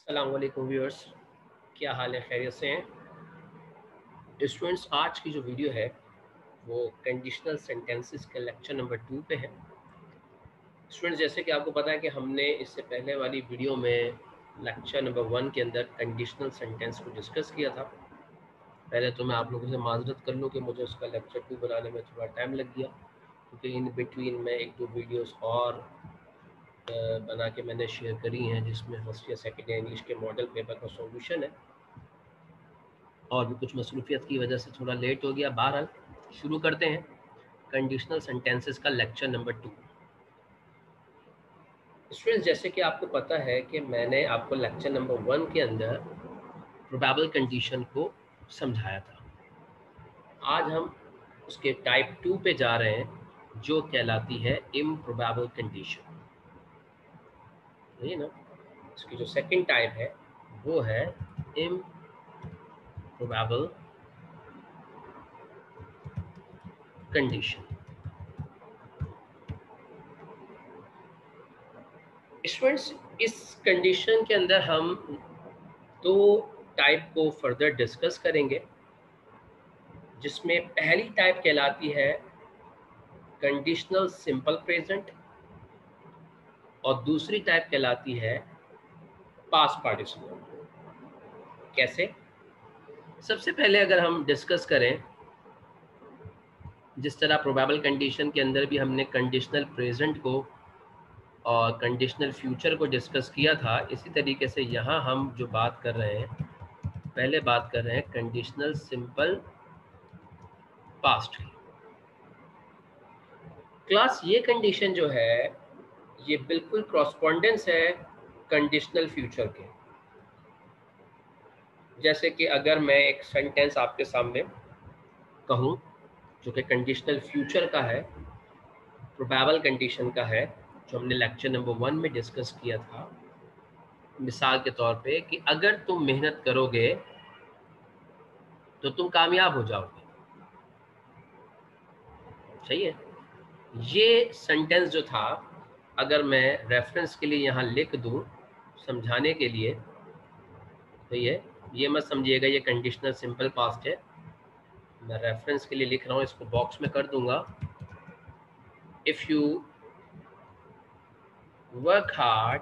अस्सलाम वालेकुम व्यूअर्स, क्या हाल है? खैरियत से हैं स्टूडेंट्स? आज की जो वीडियो है वो कंडीशनल सेंटेंसेस के लेक्चर नंबर 2 पे है। स्टूडेंट्स, जैसे कि आपको पता है कि हमने इससे पहले वाली वीडियो में लेक्चर नंबर 1 के अंदर कंडीशनल सेंटेंस को डिस्कस किया था। पहले तो मैं आप लोगों से माजरत कर लूँ कि मुझे उसका लेक्चर 2 बनाने में थोड़ा टाइम लग गया, क्योंकि इन बिटवीन में एक दो वीडियोस और बना के मैंने शेयर करी हैं, जिसमें फर्स्ट या सेकेंड या इंग्लिश के मॉडल पेपर का सॉल्यूशन है, और भी कुछ मसरूफियत की वजह से थोड़ा लेट हो गया। बहरहाल शुरू करते हैं कंडीशनल सेंटेंसेस का लेक्चर नंबर 2। स्टूडेंट्स, जैसे कि आपको पता है कि मैंने आपको लेक्चर नंबर 1 के अंदर प्रोबेबल कंडीशन को समझाया था। आज हम उसके टाइप 2 पे जा रहे हैं, जो कहलाती है इम्प्रोबेबल कंडीशन। ना, इसकी जो सेकंड टाइप है वो है इम्प्रोबेबल कंडीशन। स्टूडेंट्स, इस कंडीशन के अंदर हम दो टाइप को फर्दर डिस्कस करेंगे, जिसमें पहली टाइप कहलाती है कंडीशनल सिंपल प्रेजेंट और दूसरी टाइप कहलाती है पास्ट पार्टिसिपल। कैसे? सबसे पहले अगर हम डिस्कस करें, जिस तरह प्रोबेबल कंडीशन के अंदर भी हमने कंडीशनल प्रेजेंट को और कंडीशनल फ्यूचर को डिस्कस किया था, इसी तरीके से यहाँ हम जो बात कर रहे हैं, पहले बात कर रहे हैं कंडीशनल सिंपल पास्ट की। क्लास, ये कंडीशन जो है ये बिल्कुल कॉरस्पॉन्डेंस है कंडीशनल फ्यूचर के। जैसे कि अगर मैं एक सेंटेंस आपके सामने कहूँ जो कि कंडीशनल फ्यूचर का है, प्रोबेबल कंडीशन का है, जो हमने लेक्चर नंबर 1 में डिस्कस किया था, मिसाल के तौर पे कि अगर तुम मेहनत करोगे तो तुम कामयाब हो जाओगे। सही है? ये सेंटेंस जो था, अगर मैं रेफरेंस के लिए यहाँ लिख दूँ समझाने के लिए, तो ये मत समझिएगा ये कंडीशनल सिंपल पास्ट है। मैं रेफरेंस के लिए लिख रहा हूँ, इसको बॉक्स में कर दूंगा। If you work hard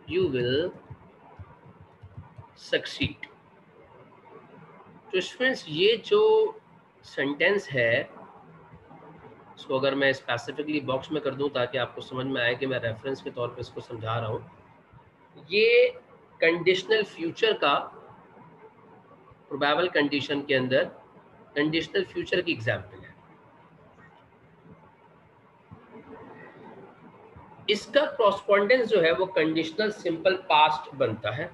you will succeed. तो स्टूडेंट्स, ये जो सेंटेंस है, इसको अगर मैं स्पेसिफिकली बॉक्स में कर दूं ताकि आपको समझ में आए कि मैं रेफरेंस के तौर पे इसको समझा रहा हूँ, ये कंडीशनल फ्यूचर का प्रोबेबल कंडीशन के अंदर कंडीशनल फ्यूचर की एग्जाम्पल है। इसका कॉरस्पॉन्डेंस जो है वो कंडीशनल सिंपल पास्ट बनता है।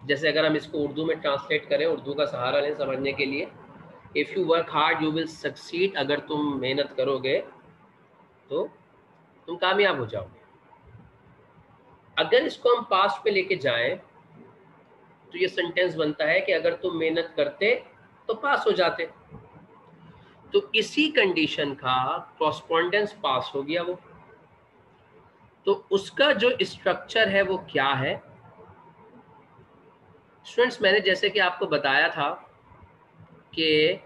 जैसे अगर हम इसको उर्दू में ट्रांसलेट करें, उर्दू का सहारा लें समझने के लिए, if you work hard you will succeed, अगर तुम मेहनत करोगे तो तुम कामयाब हो जाओगे। अगर इसको हम पास्ट पे लेके जाएं तो ये सेंटेंस बनता है कि अगर तुम मेहनत करते तो पास हो जाते। तो इसी कंडीशन का कॉरस्पॉन्डेंस पास हो गया वो। तो उसका जो स्ट्रक्चर है वो क्या है? स्टूडेंट्स, मैंने जैसे कि आपको बताया था कि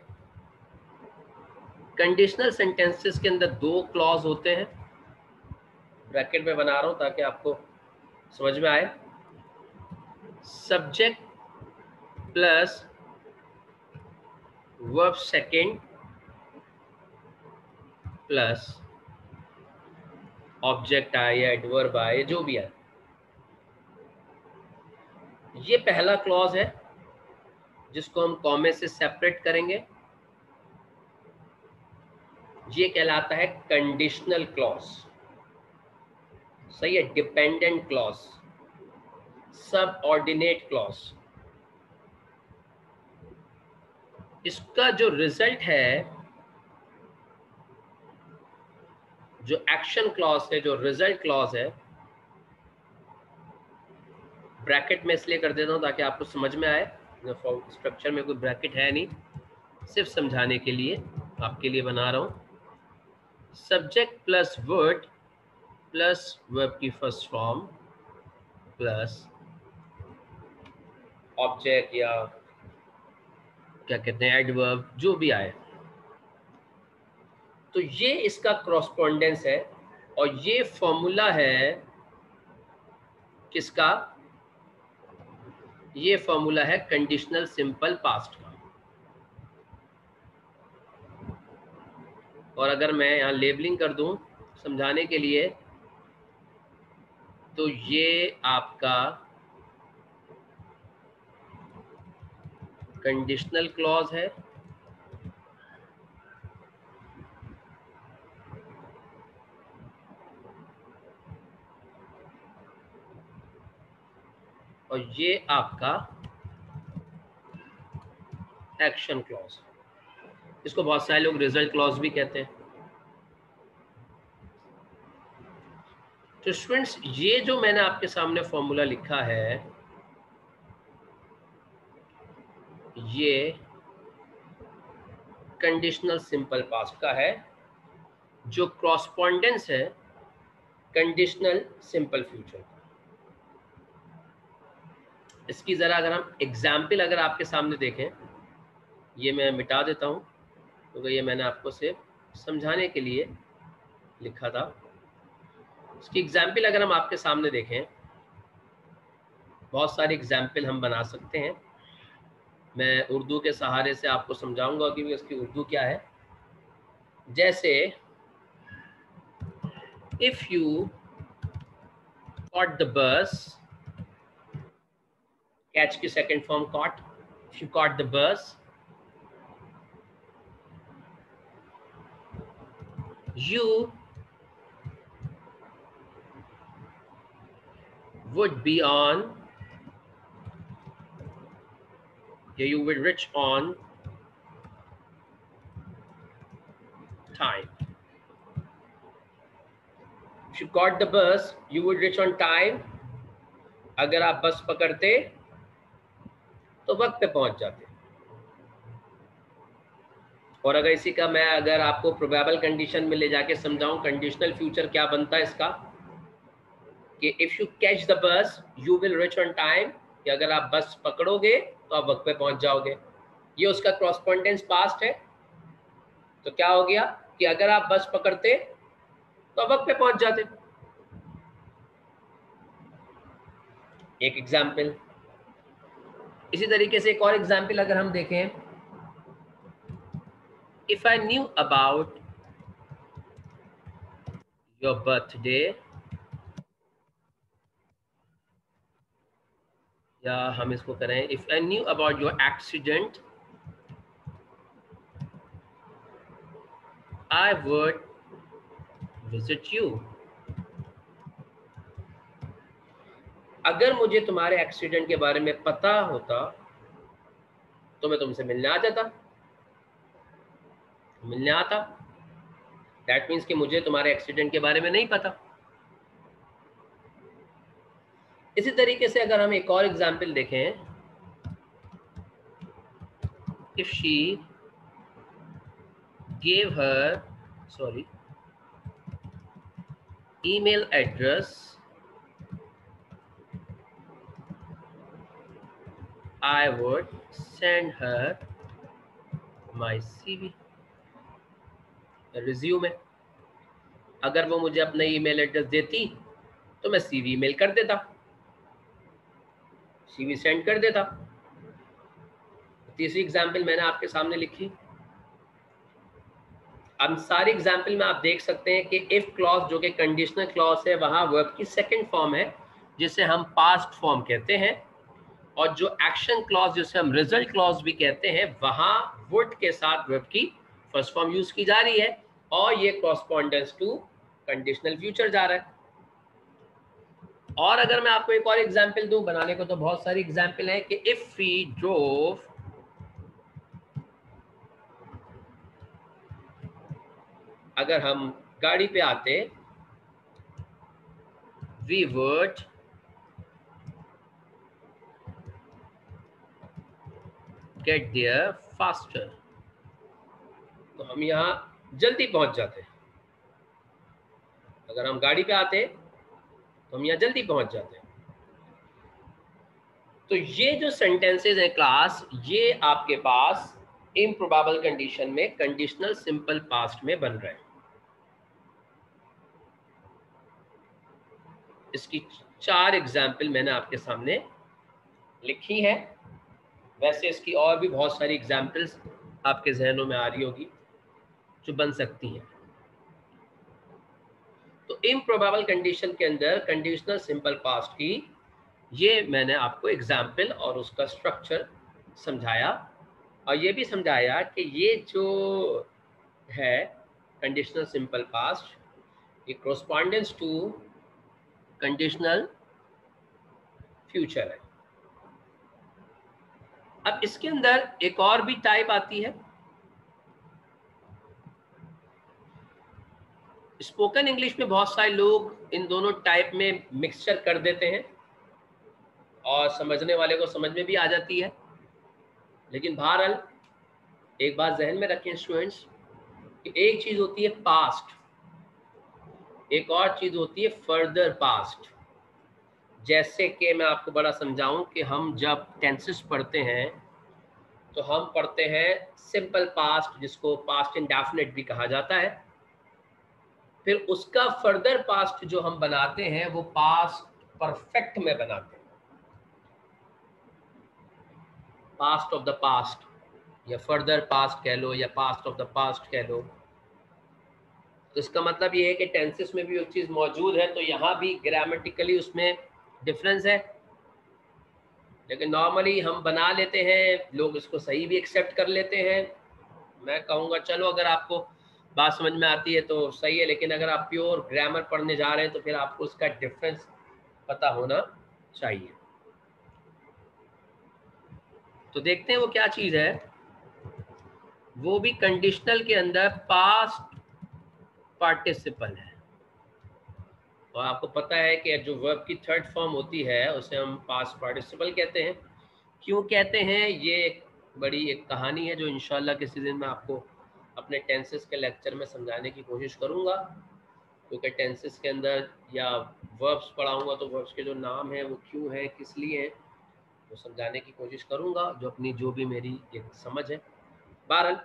कंडीशनल सेंटेंसेस के अंदर दो क्लॉज होते हैं। ब्रैकेट में बना रहा हूं ताकि आपको समझ में आए। Subject plus verb second plus object आए या एडवर्ब आए, जो भी आए, ये पहला क्लॉज है जिसको हम कॉमे से सेपरेट करेंगे। ये कहलाता है कंडीशनल क्लॉज। सही है? Dependent clause, subordinate clause. इसका जो रिजल्ट है, जो एक्शन क्लॉज है, जो रिजल्ट क्लॉज है, ब्रैकेट में इसलिए कर देता हूं ताकि आपको समझ में आए। स्ट्रक्चर में कोई ब्रैकेट है नहीं, सिर्फ समझाने के लिए आपके लिए बना रहा हूं। Subject plus word plus verb की फर्स्ट फॉर्म प्लस ऑब्जेक्ट या क्या कहते हैं एडवर्ब, जो भी आए। तो ये इसका क्रॉसपोंडेंस है और ये फॉर्मूला है किसका? ये फॉर्मूला है कंडीशनल सिंपल पास्ट का। और अगर मैं यहाँ लेबलिंग कर दूं समझाने के लिए, तो ये आपका कंडीशनल क्लॉज है और ये आपका एक्शन क्लॉज। इसको बहुत सारे लोग रिजल्ट क्लॉज भी कहते हैं। तो स्टूडेंट्स, ये जो मैंने आपके सामने फॉर्मूला लिखा है, ये कंडीशनल सिंपल पास्ट का है, जो क्रॉसपोंडेंस है कंडीशनल सिंपल फ्यूचर का। इसकी ज़रा अगर हम एग्जाम्पल अगर आपके सामने देखें, ये मैं मिटा देता हूँ क्योंकि ये मैंने आपको सिर्फ समझाने के लिए लिखा था। इसकी एग्जाम्पल अगर हम आपके सामने देखें, बहुत सारे एग्जाम्पल हम बना सकते हैं। मैं उर्दू के सहारे से आपको समझाऊंगा कि इसकी उर्दू क्या है। जैसे if you caught the bus, catch की second form caught, if you caught the bus, you would be on, you would reach on time. If you caught the bus, you would reach on time. अगर आप बस पकड़ते तो वक्त पे पहुंच जाते। और अगर इसी का मैं अगर आपको प्रोबेबल कंडीशन में ले जाके समझाऊं, कंडीशनल फ्यूचर क्या बनता है इसका, कि if you catch the bus you will reach on time, कि अगर आप बस पकड़ोगे तो आप वक्त पे पहुंच जाओगे। ये उसका क्रॉसपोंडेंस पास्ट है। तो क्या हो गया कि अगर आप बस पकड़ते तो वक्त पे पहुंच जाते। एक एग्जाम्पल। इसी तरीके से एक और एग्जाम्पल अगर हम देखें, if I knew about your birthday, या हम इसको करें if I knew about your accident, I would visit you. अगर मुझे तुम्हारे एक्सीडेंट के बारे में पता होता तो मैं तुमसे मिलने आ जाता, मिलने आता। दैट मीन्स कि मुझे तुम्हारे एक्सीडेंट के बारे में नहीं पता। इसी तरीके से अगर हम एक और एग्जाम्पल देखें, if she gave her email address, I would send her my CV, resume। अगर वो मुझे अपना ईमेल एड्रेस देती तो मैं CV मेल कर देता, CV सेंड कर देता। तीसरी एग्जाम्पल मैंने आपके सामने लिखी। अब सारी एग्जाम्पल में आप देख सकते हैं कि इफ क्लॉज जो कि कंडीशनल क्लॉज है, वहां वर्ब की सेकंड फॉर्म है जिसे हम पास्ट फॉर्म कहते हैं, और जो एक्शन क्लॉज जिसे हम रिजल्ट क्लॉज भी कहते हैं, वहां वुड के साथ वर्ब की फर्स्ट फॉर्म यूज की जा रही है और ये कॉरस्पॉन्डेंस टू कंडीशनल फ्यूचर जा रहा है। और अगर मैं आपको एक और एग्जाम्पल दूं, बनाने को तो बहुत सारी एग्जाम्पल है, कि इफ वी ड्रोव अगर हम गाड़ी पे आते, we would get there faster, तो हम यहाँ जल्दी पहुंच जाते। अगर हम गाड़ी पे आते तो हम यहाँ जल्दी पहुंच जाते हैं। तो ये जो सेंटेंसेस हैं क्लास, ये आपके पास इम्प्रोबेबल कंडीशन में कंडीशनल सिंपल पास्ट में बन रहे हैं। इसकी 4 एग्जाम्पल मैंने आपके सामने लिखी है। वैसे इसकी और भी बहुत सारी एग्जाम्पल्स आपके जहनों में आ रही होगी जो बन सकती हैं। तो इम्प्रोबेबल कंडीशन के अंदर कंडीशनल सिंपल पास्ट की ये मैंने आपको एग्जाम्पल और उसका स्ट्रक्चर समझाया, और ये भी समझाया कि ये जो है कंडीशनल सिंपल पास्ट, ये कोरस्पॉन्डेंस टू कंडीशनल फ्यूचर है। अब इसके अंदर एक और भी टाइप आती है। स्पोकन इंग्लिश में बहुत सारे लोग इन दोनों टाइप में मिक्सचर कर देते हैं और समझने वाले को समझ में भी आ जाती है। लेकिन बहरहाल एक बात जहन में रखें स्टूडेंट्स कि एक चीज होती है पास्ट, एक और चीज होती है फर्दर पास्ट। जैसे कि मैं आपको बड़ा समझाऊं कि हम जब टेंसेस पढ़ते हैं तो हम पढ़ते हैं सिंपल पास्ट, जिसको पास्ट इंडेफिनिट भी कहा जाता है। फिर उसका फर्दर पास्ट जो हम बनाते हैं वो पास्ट परफेक्ट में बनाते हैं, पास्ट ऑफ द पास्ट, या फर्दर पास्ट कह लो या पास्ट ऑफ द पास्ट कह लो। तो इसका मतलब ये है कि टेंसेस में भी एक चीज़ मौजूद है, तो यहाँ भी ग्रामेटिकली उसमें डिफरेंस है, लेकिन नॉर्मली हम बना लेते हैं, लोग इसको सही भी एक्सेप्ट कर लेते हैं। मैं कहूँगा चलो अगर आपको बात समझ में आती है तो सही है, लेकिन अगर आप प्योर ग्रामर पढ़ने जा रहे हैं तो फिर आपको उसका डिफरेंस पता होना चाहिए। तो देखते हैं वो क्या चीज़ है। वो भी कंडीशनल के अंदर पास्ट पार्टिसिपल है, और आपको पता है कि जो वर्ब की थर्ड फॉर्म होती है उसे हम पास्ट पार्टिसिपल कहते हैं। क्यों कहते हैं, ये एक बड़ी एक कहानी है जो इंशाल्लाह किसी दिन मैं आपको अपने टेंसेस के लेक्चर में समझाने की कोशिश करूँगा, क्योंकि टेंसेस के अंदर या वर्ब्स पढ़ाऊँगा तो वर्ब्स के जो नाम हैं वो क्यों हैं, किस लिए हैं, वो समझाने की कोशिश करूँगा, जो भी मेरी एक समझ है। बहरहाल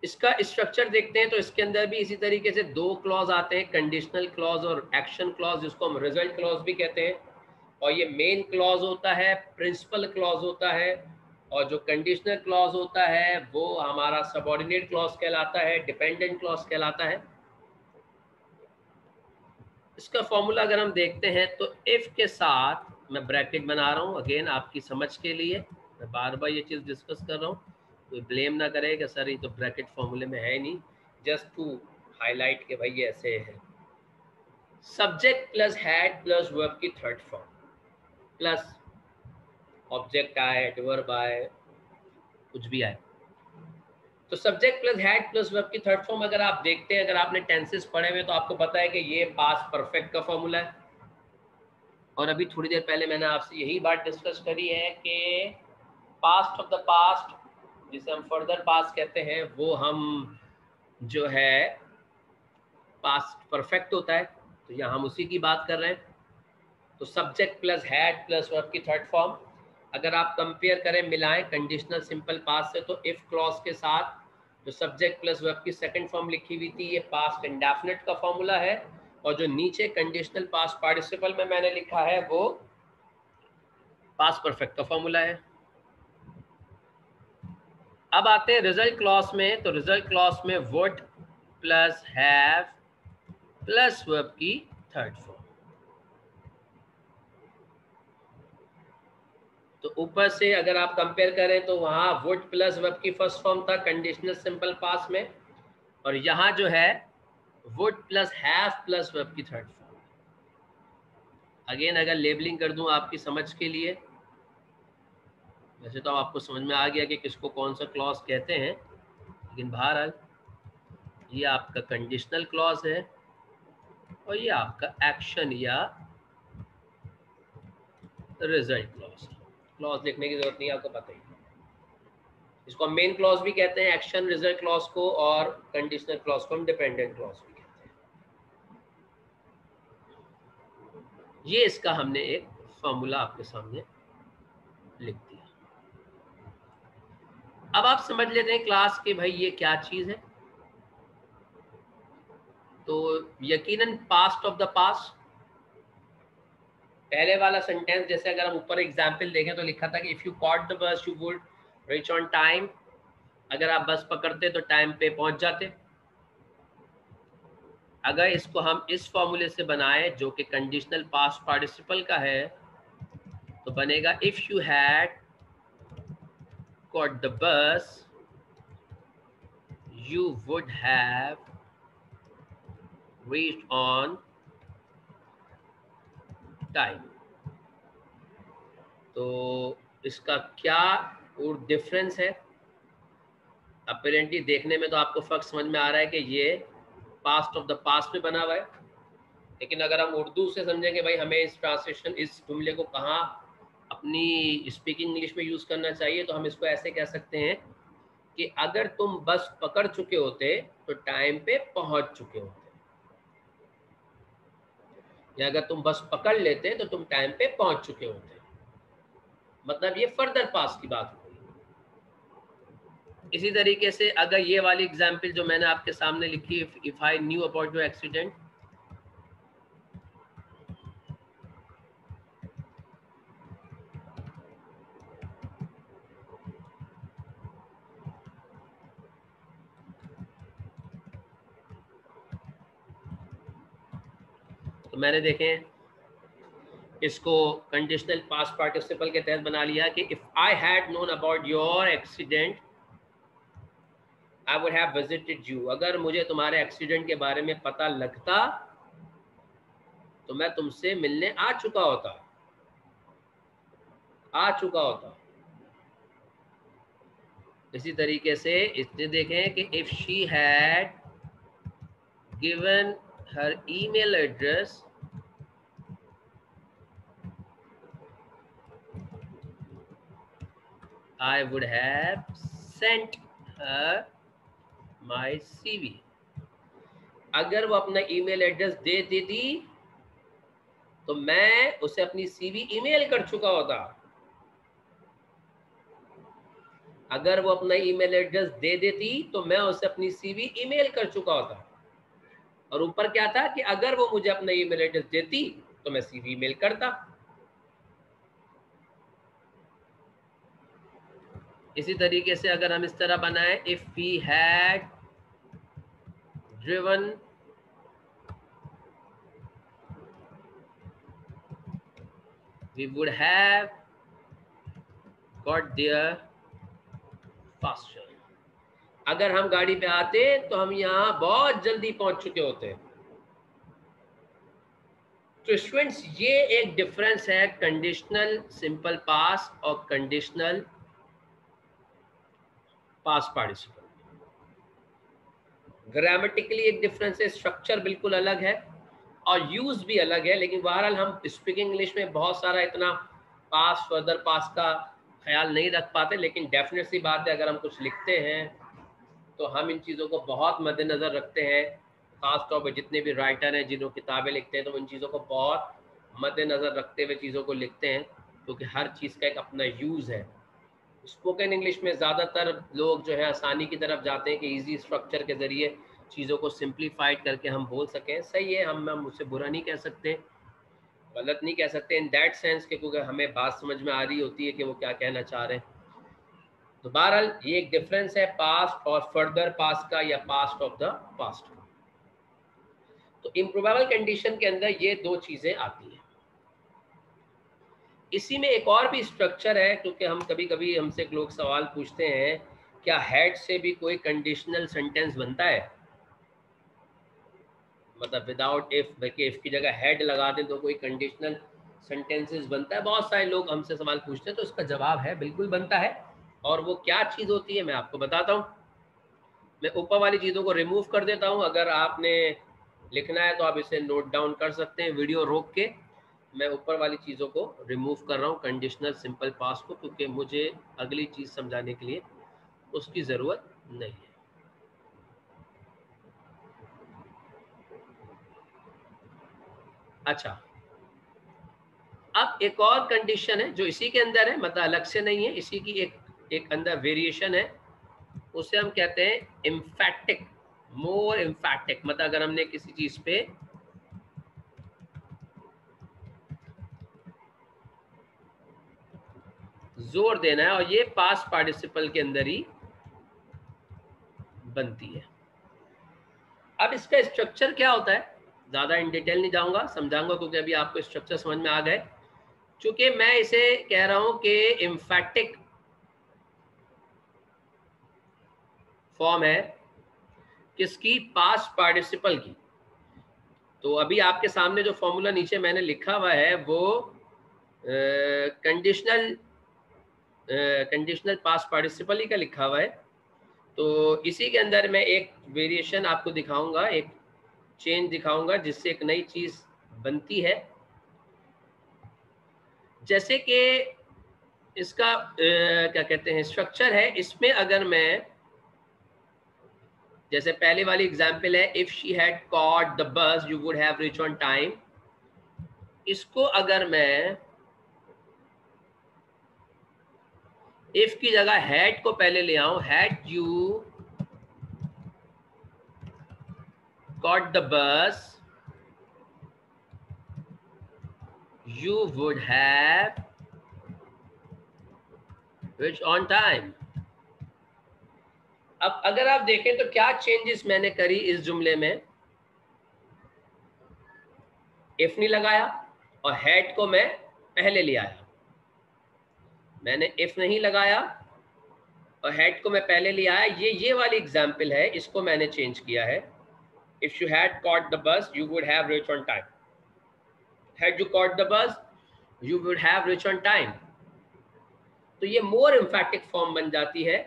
इसका स्ट्रक्चर देखते हैं तो इसके अंदर भी इसी तरीके से 2 क्लॉज आते हैं, कंडीशनल क्लॉज और एक्शन क्लॉज, जिसको हम रिजल्ट क्लॉज भी कहते हैं। और ये मेन क्लॉज होता है, प्रिंसिपल क्लॉज होता है, और जो कंडीशनल क्लॉज होता है वो हमारा सबऑर्डिनेट क्लॉज कहलाता है, डिपेंडेंट क्लॉज कहलाता है। इसका फॉर्मूला अगर हम देखते हैं तो इफ के साथ मैं ब्रैकेट बना रहा हूँ, अगेन आपकी समझ के लिए मैं बार बार ये चीज़ डिस्कस कर रहा हूँ, कोई ब्लेम ना करे कि सर ये तो ब्रैकेट फॉर्मूले में है नहीं, जस्ट टू हाईलाइट के भाई ये ऐसे है। Subject plus had plus verb की थर्ड फॉर्म, प्लस ऑब्जेक्ट आए, एडवर्ब आए, कुछ भी आए, तो subject plus had plus verb की थर्ड फॉर्म अगर आप देखते हैं, अगर आपने टेंसेस पढ़े हुए तो आपको पता है कि ये पास्ट परफेक्ट का फॉर्मूला है। और अभी थोड़ी देर पहले मैंने आपसे यही बात डिस्कस करी है कि पास्ट ऑफ द पास्ट, जिसे हम फर्दर पास्ट कहते हैं, वो हम जो है पास्ट परफेक्ट होता है, तो यहाँ हम उसी की बात कर रहे हैं। तो subject plus had plus verb की थर्ड फॉर्म अगर आप कंपेयर करें, मिलाएं कंडीशनल सिंपल पास्ट से, तो इफ क्लॉज के साथ जो सब्जेक्ट प्लस वर्ब की सेकंड फॉर्म लिखी हुई थी, ये पास्ट इंडेफिनिट का फॉर्मूला है, और जो नीचे कंडीशनल पास्ट पार्टिसिपल में मैंने लिखा है वो पास्ट परफेक्ट का फॉर्मूला है। अब आते हैं रिजल्ट क्लॉज में, तो रिजल्ट क्लॉज में would plus have plus verb की थर्ड फॉर्म। तो ऊपर से अगर आप कंपेयर करें तो वहां वुड प्लस वर्ब की फर्स्ट फॉर्म था कंडीशनल सिंपल पास्ट में, और यहाँ जो है would plus have plus verb की थर्ड फॉर्म। अगेन अगर लेबलिंग कर दूं आपकी समझ के लिए, वैसे तो आपको समझ में आ गया कि किसको कौन सा क्लॉज कहते हैं, लेकिन बहरहाल ये आपका कंडीशनल क्लॉज है और ये आपका एक्शन या रिजल्ट क्लॉज। क्लॉज लिखने की जरूरत नहीं, आपको पता ही। इसको हम मेन क्लॉज भी कहते हैं, एक्शन रिजल्ट क्लॉज को, और कंडीशनल क्लॉज को हम डिपेंडेंट क्लॉज भी कहते हैं। ये इसका हमने एक फॉर्मूला आपके सामने लिख दिया। अब आप समझ लेते हैं क्लास के भाई ये क्या चीज है। तो यकीनन पास्ट ऑफ द पास्ट, पहले वाला सेंटेंस जैसे अगर हम ऊपर एग्जाम्पल देखें तो लिखा था कि if you caught the bus you would reach on time. अगर आप बस पकड़ते तो टाइम पे पहुंच जाते। अगर इसको हम इस फॉर्मूले से बनाए जो कि कंडीशनल पास्ट पार्टिसिपल का है तो बनेगा if you had caught the bus you would have reached on time। तो इसका क्या और डिफरेंस है? अपेरेंटली देखने में तो आपको फर्क समझ में आ रहा है कि ये पास्ट ऑफ द पास्ट में बना हुआ है, लेकिन अगर हम उर्दू से समझेंगे भाई हमें इस ट्रांसलेशन इस जुमले को कहाँ अपनी स्पीकिंग इंग्लिश में यूज करना चाहिए, तो हम इसको ऐसे कह सकते हैं कि अगर तुम बस पकड़ चुके होते तो टाइम पे पहुंच चुके होते, या अगर तुम बस पकड़ लेते तो तुम टाइम पे पहुंच चुके होते। मतलब ये फर्दर पास की बात हुई। इसी तरीके से अगर ये वाली एग्जांपल जो मैंने आपके सामने लिखी, if I knew about your accident, तो मैंने देखें इसको कंडीशनल पास्ट पार्टिसिपल के तहत बना लिया कि if I had known about your accident I would have visited you. अगर मुझे तुम्हारे एक्सीडेंट के बारे में पता लगता तो मैं तुमसे मिलने आ चुका होता। इसी तरीके से इसने देखें कि if she had given her email address I would have sent her my CV। अगर वो अपना ईमेल एड्रेस दे देती तो मैं उसे अपनी सीवी ईमेल कर चुका होता। अगर वो अपना ईमेल एड्रेस दे देती तो मैं उसे अपनी सीवी ईमेल कर चुका होता। और ऊपर क्या था कि अगर वो मुझे अपना ईमेल एड्रेस देती तो मैं सीवी ईमेल करता। इसी तरीके से अगर हम इस तरह बनाए, if we had driven we would have got there faster। अगर हम गाड़ी पे आते तो हम यहाँ बहुत जल्दी पहुंच चुके होते। तो स्टूडेंट्स ये एक डिफरेंस है कंडीशनल सिंपल पास और कंडीशनल पास पार्टिसिपल। ग्रामेटिकली एक डिफरेंस है, स्ट्रक्चर बिल्कुल अलग है और यूज भी अलग है, लेकिन बहरहाल हम स्पीकिंग इंग्लिश में बहुत सारा इतना पास फर्दर पास का ख्याल नहीं रख पाते, लेकिन डेफिनेट सी बात है अगर हम कुछ लिखते हैं तो हम इन चीज़ों को बहुत मद्देनज़र रखते हैं। ख़ास तौर पर जितने भी राइटर हैं जिन्होंने किताबें लिखते हैं तो इन चीज़ों को बहुत मद्देनज़र रखते हुए चीज़ों को लिखते हैं, क्योंकि हर चीज़ का एक अपना यूज़ है। स्पोकन इंग्लिश में ज़्यादातर लोग जो है आसानी की तरफ जाते हैं कि इजी स्ट्रक्चर के ज़रिए चीज़ों को सिंप्लीफाइड करके हम बोल सकें। सही है, हम उससे बुरा नहीं कह सकते, गलत नहीं कह सकते इन दैट सेंस के, क्योंकि हमें बात समझ में आ रही होती है कि वो क्या कहना चाह रहे हैं। तो बहरहाल ये एक डिफरेंस है पास्ट और फर्दर पास्ट का या पास्ट ऑफ द पास्ट का। तो इम्प्रोबेबल कंडीशन के अंदर ये दो चीज़ें आती हैं। इसी में एक और भी स्ट्रक्चर है, क्योंकि हम कभी कभी हमसे लोग सवाल पूछते हैं क्या हैड से भी कोई कंडीशनल सेंटेंस बनता है, मतलब विदाउट इफ, बल्कि इफ की जगह हैड लगा दें तो कोई कंडीशनल सेंटेंसेस बनता है। बहुत सारे लोग हमसे सवाल पूछते हैं, तो इसका जवाब है बिल्कुल बनता है। और वो क्या चीज़ होती है मैं आपको बताता हूँ। मैं ऊपर वाली चीज़ों को रिमूव कर देता हूँ, अगर आपने लिखना है तो आप इसे नोट डाउन कर सकते हैं वीडियो रोक के। मैं ऊपर वाली चीज़ों को रिमूव कर रहा हूँ कंडीशनल सिंपल पास्ट को, क्योंकि मुझे अगली चीज़ समझाने के लिए उसकी ज़रूरत नहीं है। अच्छा, अब एक और कंडीशन है जो इसी के अंदर है, मतलब अलग से नहीं है, इसी की एक अंदर वेरिएशन है, उसे हम कहते हैं एम्फैटिक, मोर एम्फैटिक। मतलब अगर हमने किसी चीज पे जोर देना है और ये पास्ट पार्टिसिपल के अंदर ही बनती है। अब इसका स्ट्रक्चर क्या होता है, ज्यादा इन डिटेल नहीं जाऊंगा, समझाऊंगा, क्योंकि अभी आपको स्ट्रक्चर समझ में आ गए। चूंकि मैं इसे कह रहा हूं कि एम्फैटिक फॉर्म है किसकी, पास्ट पार्टिसिपल की। तो अभी आपके सामने जो फॉर्मूला नीचे मैंने लिखा हुआ है वो कंडीशनल पास्ट पार्टिसिपल ही का लिखा हुआ है। तो इसी के अंदर मैं एक वेरिएशन आपको दिखाऊंगा, एक चेंज दिखाऊंगा जिससे एक नई चीज बनती है। जैसे कि इसका क्या कहते हैं स्ट्रक्चर है, इसमें अगर मैं, जैसे पहले वाली एग्जांपल है, if she had caught the bus you would have reach on time, इसको अगर मैं इफ की जगह हैड को पहले ले आऊं, had you caught the bus you would have reached on time। अब अगर आप देखें तो क्या चेंजेस मैंने करी इस जुमले में, इफ नहीं लगाया और हैड को मैं पहले ले आया, मैंने इफ नहीं लगाया और हैड को मैं पहले ले आया, ये वाली एग्जांपल है, इसको मैंने चेंज किया है। If you had caught the bus you would have reach on time, had you caught the bus you would have reach on time. तो ये मोर एम्फैटिक फॉर्म बन जाती है,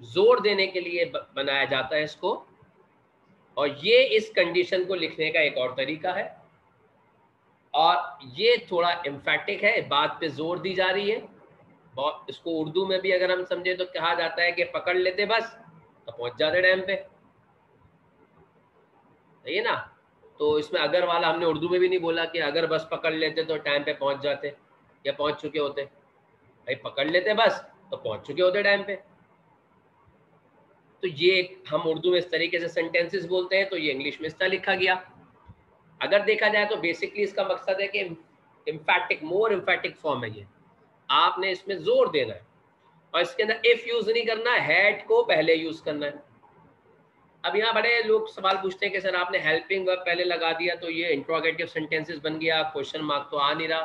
जोर देने के लिए बनाया जाता है इसको, और ये इस कंडीशन को लिखने का एक और तरीका है। और ये थोड़ा एम्फैटिक है, बात पे जोर दी जा रही है। बहुत, इसको उर्दू में भी अगर हम समझे तो कहा जाता है कि पकड़ लेते बस तो पहुंच जाते टाइम पे, सही है ना। तो इसमें अगर वाला हमने उर्दू में भी नहीं बोला कि अगर बस पकड़ लेते तो टाइम पे पहुंच जाते या पहुंच चुके होते, भाई पकड़ लेते बस तो पहुंच चुके होते टाइम पे। तो ये हम उर्दू में इस तरीके से सेंटेंसेस बोलते हैं, तो ये इंग्लिश में इस तरह लिखा गया। अगर देखा जाए तो बेसिकली इसका मकसद है कि एम्फैटिक, मोर एम्फैटिक फॉर्म है ये, आपने इसमें जोर देना है और इसके अंदर इफ यूज नहीं करना है, हैड को पहले यूज करना है। अब यहाँ बड़े लोग सवाल पूछते हैं कि सर आपने हेल्पिंग वर्ब पहले लगा दिया तो ये इंट्रोगेटिव सेंटेंसेस बन गया, क्वेश्चन मार्क तो आ नहीं रहा।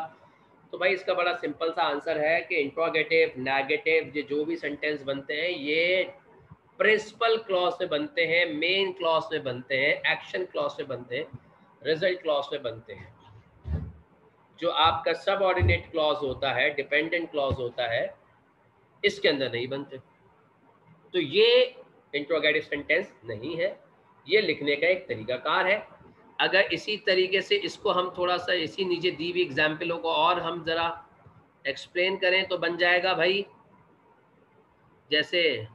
तो भाई इसका बड़ा सिंपल सा आंसर है कि इंट्रोगेटिव, नेगेटिव, ये जो भी सेंटेंस बनते हैं ये प्रिंसिपल क्लॉज में बनते हैं, मेन क्लॉज में बनते हैं, एक्शन क्लॉज में बनते हैं, रिजल्ट क्लॉज में बनते हैं। जो आपका सबऑर्डिनेट क्लॉज होता है, डिपेंडेंट क्लॉज होता है, इसके अंदर नहीं बनते। तो ये इंट्रोगेटिव सेंटेंस नहीं है, ये लिखने का एक तरीकाकार है। अगर इसी तरीके से इसको हम थोड़ा सा इसी नीचे दी हुई एग्जाम्पलों को और हम जरा एक्सप्लेन करें तो बन जाएगा भाई, जैसे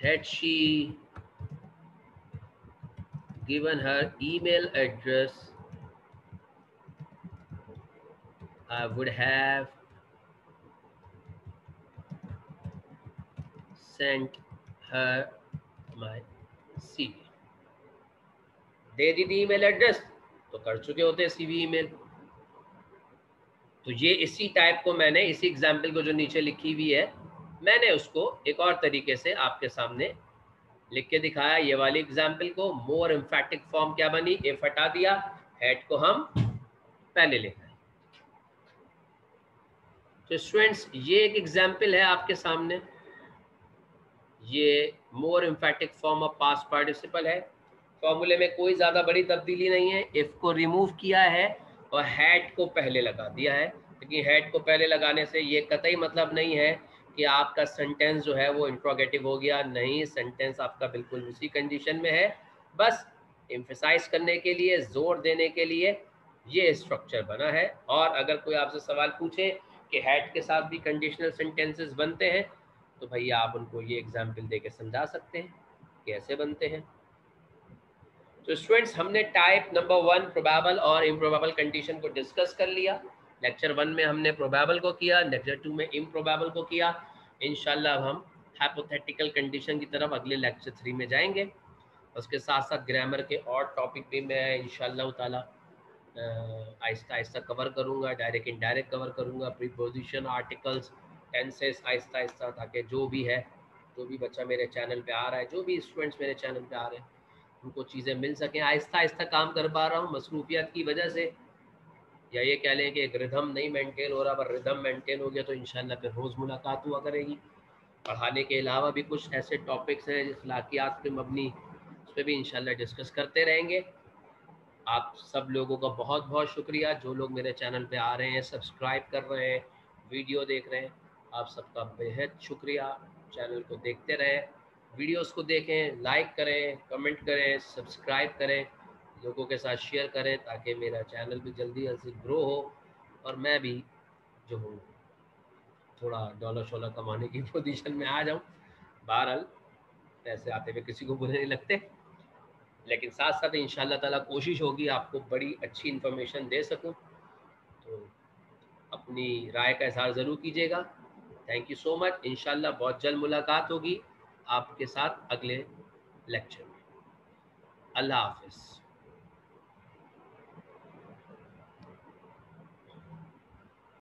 had she given her email address I would have sent her my CV। दे दी थी ईमेल एड्रेस तो कर चुके होते सीवी ईमेल। तो ये इसी टाइप को मैंने, इसी एग्जाम्पल को जो नीचे लिखी हुई है, मैंने उसको एक और तरीके से आपके सामने लिख के दिखाया। ये वाली एग्जाम्पल को मोर एम्फैटिक फॉर्म क्या बनी, इफ हटा दिया, हैड को हम पहले ले गए। तो स्टूडेंट्स ये एक एग्जाम्पल है आपके सामने, ये more emphatic form of past participle है। फॉर्मूले में कोई ज़्यादा बड़ी तब्दीली नहीं है, इफ को रिमूव किया है और हैड को पहले लगा दिया है। लेकिन हैड को पहले लगाने से ये कतई मतलब नहीं है कि आपका सेंटेंस जो है वो इंट्रोगेटिव हो गया, नहीं, सेंटेंस आपका बिल्कुल उसी कंडीशन में है। बस एम्फसाइज करने के लिए, जोर देने के लिए ये स्ट्रक्चर बना है। और अगर कोई आपसे सवाल पूछे कि हैड के साथ भी कंडीशनल सेंटेंसेस बनते हैं तो भैया आप उनको ये एग्जाम्पल दे के समझा सकते हैं कैसे बनते हैं। तो स्टूडेंट्स हमने टाइप नंबर 1 प्रोबेबल और इम्प्रोबेबल कंडीशन को डिस्कस कर लिया। लेक्चर 1 में हमने प्रोबेबल को किया, लेक्चर 2 में इम्प्रोबेबल को किया। इंशाल्लाह अब हम हाइपोथेटिकल कंडीशन की तरफ अगले लेक्चर 3 में जाएंगे। उसके साथ साथ ग्रामर के और टॉपिक भी मैं इंशाल्लाह ताला आहिस्ता आहिस्ता कवर करूँगा, डायरेक्ट इनडायरेक्ट कवर करूँगा, preposition, articles, tenses Aahista Aahista, ताकि जो भी है, जो भी बच्चा मेरे चैनल पे आ रहा है, जो भी स्टूडेंट्स मेरे चैनल पे आ रहे हैं, उनको चीज़ें मिल सकें। आहिस्ता आहिस्ता काम कर पा रहा हूँ मसरूफियत की वजह से, या ये कह लें कि एक रिदम नहीं मेंटेन हो रहा, पर रिदम मेंटेन हो गया तो इंशाल्लाह फिर रोज़ मुलाकात हुआ करेगी। पढ़ाने के अलावा भी कुछ ऐसे टॉपिक्स हैं अखलाकियात पे मबनी, उस पर भी इंशाल्लाह डिस्कस करते रहेंगे। आप सब लोगों का बहुत बहुत शुक्रिया, जो लोग मेरे चैनल पे आ रहे हैं, सब्सक्राइब कर रहे हैं, वीडियो देख रहे हैं, आप सबका बेहद शुक्रिया। चैनल को देखते रहें, वीडियोस को देखें, लाइक करें, कमेंट करें, सब्सक्राइब करें, लोगों के साथ शेयर करें, ताकि मेरा चैनल भी जल्दी जल्दी ग्रो हो और मैं भी जो हूँ थोड़ा डॉलर शॉलर कमाने की पोजीशन में आ जाऊँ। बहरहाल पैसे आते हुए किसी को बुरे नहीं लगते, लेकिन साथ साथ इंशाल्लाह ताला कोशिश होगी आपको बड़ी अच्छी इन्फॉर्मेशन दे सकूं। तो अपनी राय का इजहार ज़रूर कीजिएगा। Thank you so much. इंशाल्लाह बहुत जल्द मुलाकात होगी आपके साथ अगले लेक्चर में। अल्लाह हाफिज़।